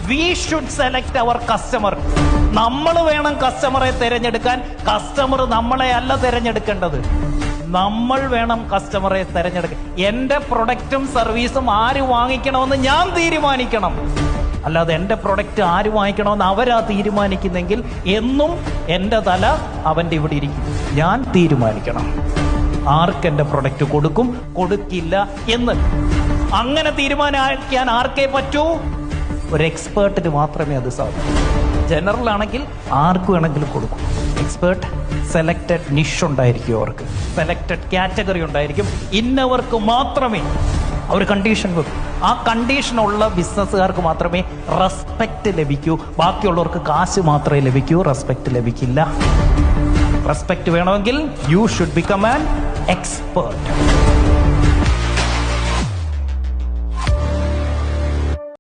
V should select our customer. നമ്മൾ വേണം കസ്റ്റമറെ തിരഞ്ഞെടുക്കാൻ. കസ്റ്റമർ നമ്മളെ അല്ല തിരഞ്ഞെടുക്കേണ്ടത്, നമ്മൾ വേണം കസ്റ്റമറെ തിരഞ്ഞെടുക്കാൻ. എന്റെ പ്രൊഡക്റ്റും സർവീസും ആര് വാങ്ങിക്കണമെന്ന് ഞാൻ തീരുമാനിക്കണം. അല്ലാതെ എൻ്റെ പ്രൊഡക്റ്റ് ആര് വാങ്ങിക്കണമെന്ന് അവരാ തീരുമാനിക്കുന്നെങ്കിൽ എന്നും എൻ്റെ തല അവൻ്റെ ഇവിടെ ഇരിക്കും. ഞാൻ തീരുമാനിക്കണം ആർക്ക് എൻ്റെ പ്രൊഡക്റ്റ് കൊടുക്കും കൊടുക്കില്ല എന്ന്. അങ്ങനെ തീരുമാനിക്കാൻ ആർക്കേ പറ്റൂ? ഒരു എക്സ്പേർട്ടിന് മാത്രമേ അത് സാധിക്കൂ. ജനറൽ ആണെങ്കിൽ ആർക്ക് വേണമെങ്കിലും കൊടുക്കും. എക്സ്പേർട്ട് സെലക്റ്റഡ് നിഷ് ഉണ്ടായിരിക്കും, അവർക്ക് സെലക്റ്റഡ് കാറ്റഗറി ഉണ്ടായിരിക്കും. ഇന്നവർക്ക് മാത്രമേ അവർ കണ്ടീഷൻ വെക്കും. ആ കണ്ടീഷനുള്ള ബിസിനസ്സുകാർക്ക് മാത്രമേ റെസ്പെക്റ്റ് ലഭിക്കൂ. ബാക്കിയുള്ളവർക്ക് കാശ് മാത്രമേ ലഭിക്കൂ, റെസ്പെക്റ്റ് ലഭിക്കില്ല. റെസ്പെക്റ്റ് വേണമെങ്കിൽ you should become an expert.